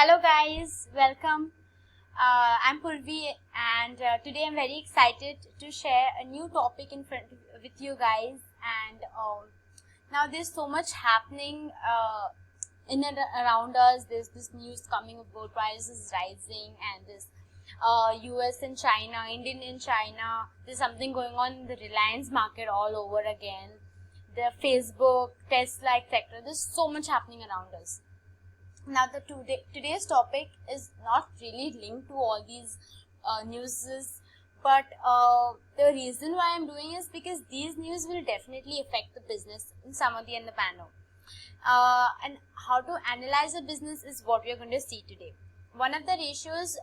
Hello guys, welcome. I'm Purvi and today I'm very excited to share a new topic with you guys. And now there's so much happening in and around us. There's this news coming of gold prices rising, and this US and China, Indian and China. There's something going on in the Reliance market all over again. The Facebook, Tesla, etc. There's so much happening around us. Now, today's topic is not really linked to all these newses, but the reason why I'm doing is because these news will definitely affect the business in some or the other manner. And how to analyze a business is what we are going to see today. One of the ratios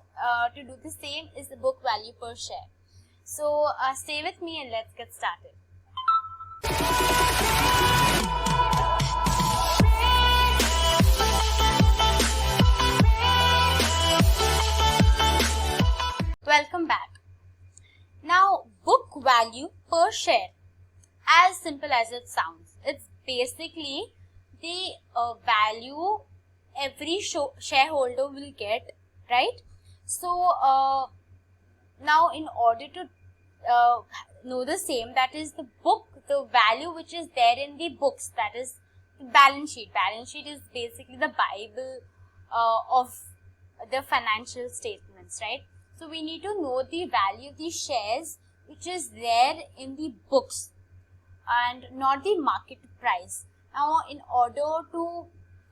to do the same is the book value per share. So stay with me and let's get started. Welcome back. Now, book value per share, as simple as it sounds, it's basically the value every shareholder will get, right? So now in order to know the same, that is the value which is there in the books, that is the balance sheet. Balance sheet is basically the Bible of the financial statements, right? So we need to know the value of the shares which is there in the books and not the market price. Now, in order to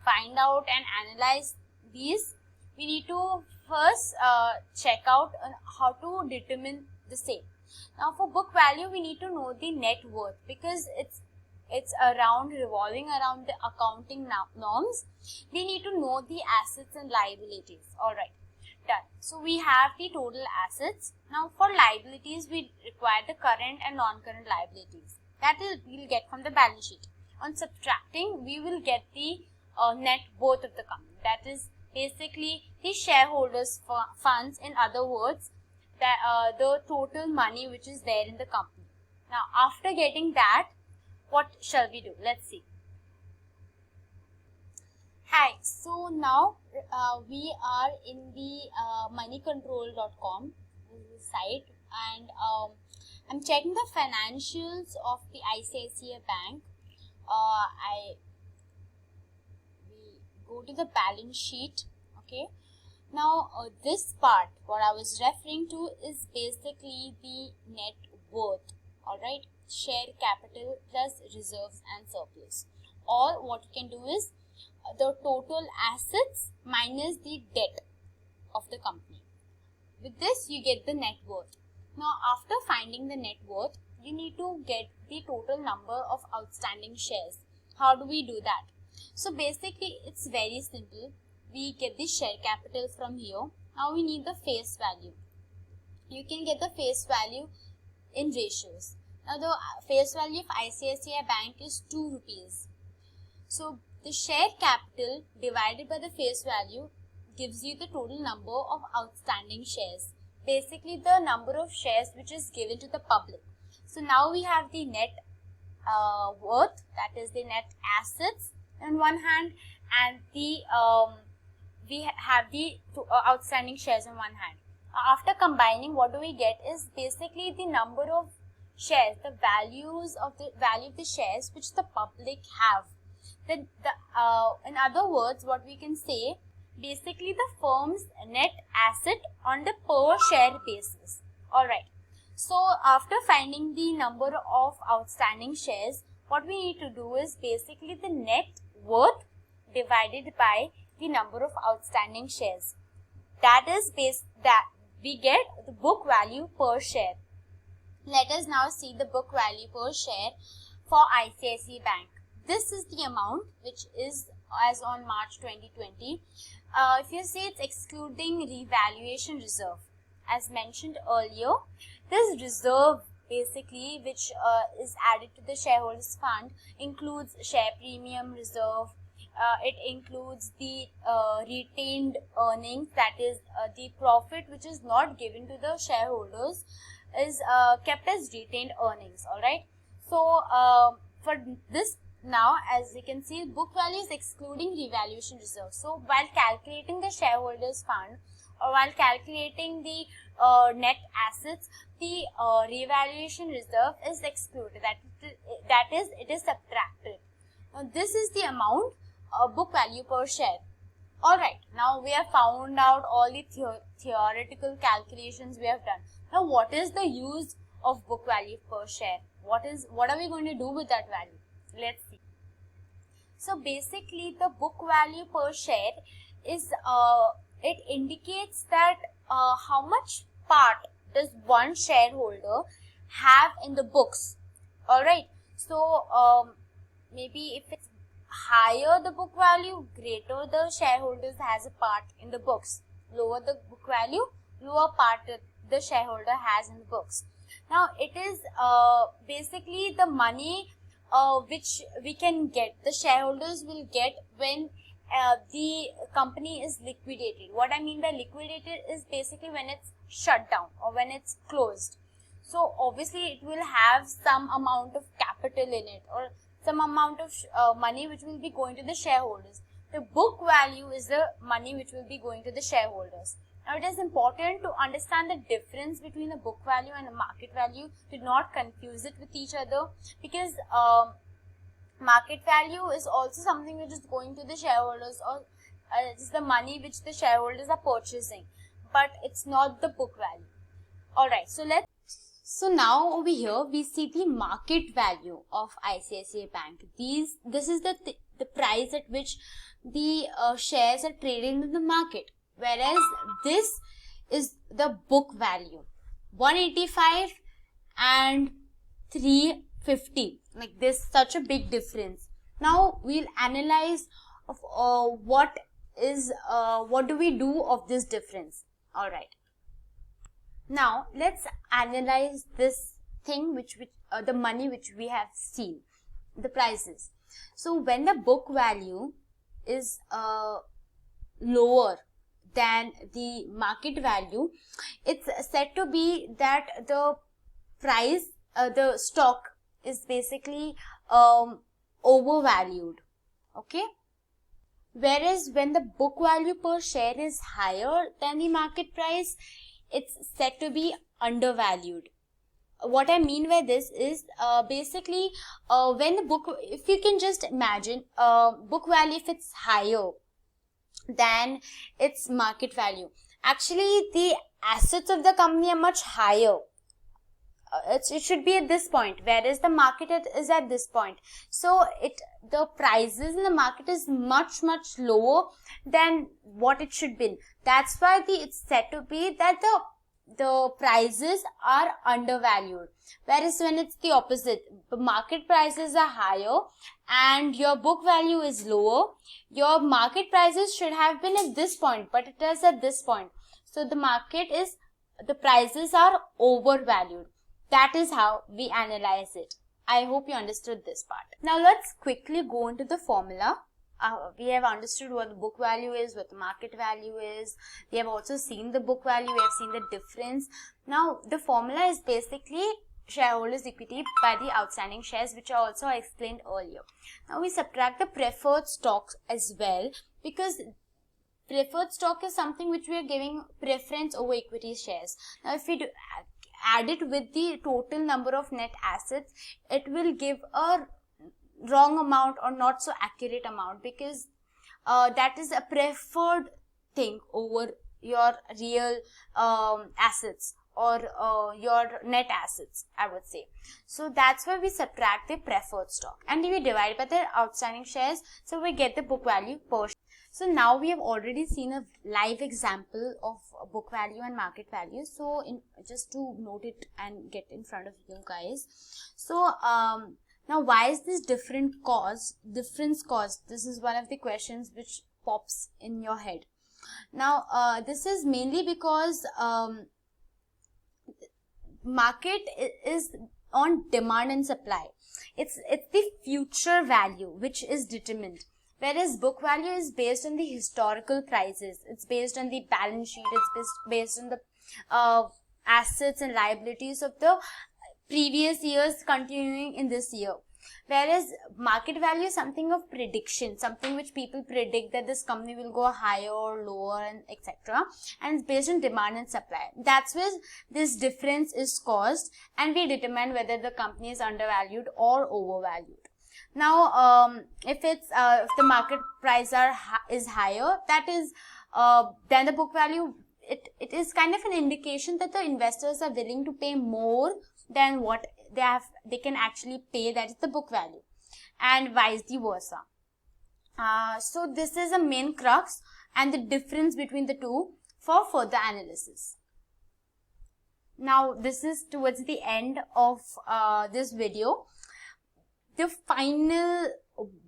find out and analyze these, we need to first check out how to determine the same. Now, for book value, we need to know the net worth because it's revolving around the accounting norms. We need to know the assets and liabilities. All right. Done. So we have the total assets. Now for liabilities, we require the current and non-current liabilities. That is, we will get from the balance sheet. On subtracting, we will get the net worth of the company. That is basically the shareholders' funds. In other words, the total money which is there in the company. Now after getting that, what shall we do? Let's see. Hi, so now we are in the moneycontrol.com site, and I'm checking the financials of the ICICI Bank. We go to the balance sheet. Okay, now this part, what I was referring to, is basically the net worth. All right, share capital plus reserves and surplus. Or what you can do is the total assets minus the debt of the company. With this, you get the net worth. Now, after finding the net worth, you need to get the total number of outstanding shares. How do we do that? So, basically, it's very simple. We get the share capital from here. Now, we need the face value. You can get the face value in ratios. Now, the face value of ICICI Bank is 2 rupees. So, the share capital divided by the face value gives you the total number of outstanding shares. Basically, the number of shares which is given to the public. So, now we have the net worth, that is the net assets on one hand, and the we have the outstanding shares on one hand. After combining, what do we get is basically the number of shares, the value of the shares which the public have. In other words, what we can say, basically the firm's net asset on the per share basis. Alright. So, after finding the number of outstanding shares, what we need to do is basically the net worth divided by the number of outstanding shares. That is that we get the book value per share. Let us now see the book value per share for ICICI Bank. This is the amount which is as on March 2020. If you see, it's excluding revaluation reserve. As mentioned earlier, this reserve basically which is added to the shareholders fund includes share premium reserve. It includes the retained earnings, that is the profit which is not given to the shareholders is kept as retained earnings. Alright. So for this Now, as you can see, book value is excluding revaluation reserve. So, while calculating the shareholders fund or while calculating the net assets, the revaluation reserve is excluded. That is, it is subtracted. Now, this is the amount of book value per share. Alright, now we have found out all the theoretical calculations we have done. Now, what is the use of book value per share? What are we going to do with that value? Let's see. So basically, the book value per share is it indicates that how much part does one shareholder have in the books. All right. So maybe if it's higher the book value, greater the shareholders has a part in the books. Lower the book value, lower part the shareholder has in the books. Now it is basically the money which we can get, the shareholders will get when the company is liquidated. What I mean by liquidated is basically when it's shut down or when it's closed. So obviously it will have some amount of capital in it or some amount of money which will be going to the shareholders. The book value is the money which will be going to the shareholders. Now, it is important to understand the difference between a book value and a market value. Do not confuse it with each other, because market value is also something which is going to the shareholders, or it's the money which the shareholders are purchasing, but it's not the book value. Alright, so now over here we see the market value of ICICI Bank. This is the price at which the shares are traded in the market. Whereas this is the book value, 185 and 350, like this, such a big difference. Now we'll analyze of what do we do of this difference. All right. Now let's analyze this thing which the money which we have seen, the prices. So when the book value is lower than the market value, it's said to be that the price, the stock is basically overvalued. Okay. Whereas when the book value per share is higher than the market price, it's said to be undervalued. What I mean by this is basically when the book, if you can just imagine book value, if it's higher than its market value, actually the assets of the company are much higher. It should be at this point, whereas the market is at this point. So the prices in the market is much lower than what it should be. That's why it's said to be that the prices are undervalued. Whereas when it's the opposite, the market prices are higher and your book value is lower, your market prices should have been at this point, but it is at this point. So the prices are overvalued. That is how we analyze it. I hope you understood this part. Now let's quickly go into the formula. We have understood what the book value is, what the market value is. We have also seen the book value, we have seen the difference. Now the formula is basically shareholders' equity by the outstanding shares, which I also explained earlier. Now we subtract the preferred stocks as well, because preferred stock is something which we are giving preference over equity shares. Now if we add it with the total number of net assets, it will give a wrong amount or not so accurate amount, because that is a preferred thing over your real assets or your net assets, I would say. So that's why we subtract the preferred stock and we divide by the outstanding shares, so we get the book value per share. So now we have already seen a live example of book value and market value. So just to note it and get in front of you guys. So now why is this difference caused? This is one of the questions which pops in your head. Now this is mainly because market is on demand and supply. It's the future value which is determined. Whereas book value is based on the historical prices. It's based on the balance sheet. It's based on the assets and liabilities of the previous years continuing in this year. Whereas market value is something of prediction, something which people predict that this company will go higher or lower and etc. And it's based on demand and supply. That's where this difference is caused, and we determine whether the company is undervalued or overvalued. Now, if the market price is higher, that is than the book value, it is kind of an indication that the investors are willing to pay more than what they can actually pay, that is the book value, and vice versa. So this is a main crux and the difference between the two for further analysis. Now this is towards the end of this video. The final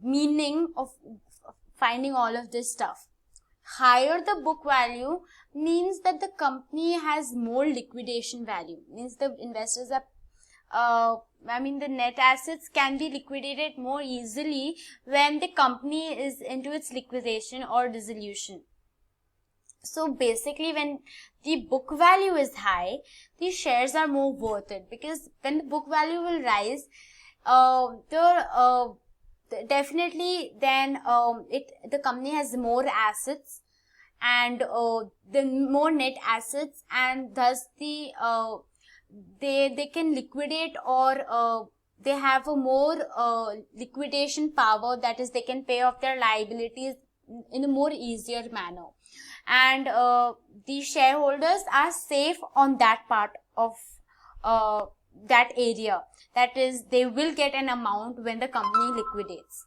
meaning of finding all of this stuff. Higher the book value means that the company has more liquidation value, means the investors are the net assets can be liquidated more easily when the company is into its liquidation or dissolution. So basically, when the book value is high, the shares are more worth it, because when the book value will rise, definitely then the company has more assets, and the more net assets, and thus the they can liquidate, or they have a more liquidation power, that is they can pay off their liabilities in a more easier manner, and the shareholders are safe on that part of that area, that is they will get an amount when the company liquidates.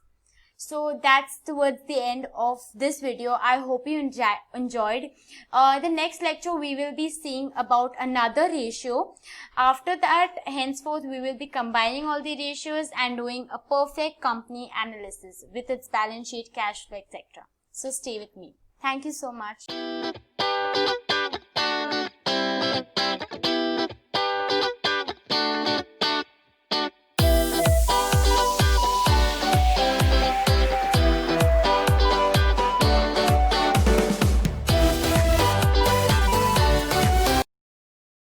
So that's towards the end of this video. I hope you enjoyed. The next lecture we will be seeing about another ratio. After that, henceforth we will be combining all the ratios and doing a perfect company analysis with its balance sheet, cash flow, etc. So stay with me. Thank you so much.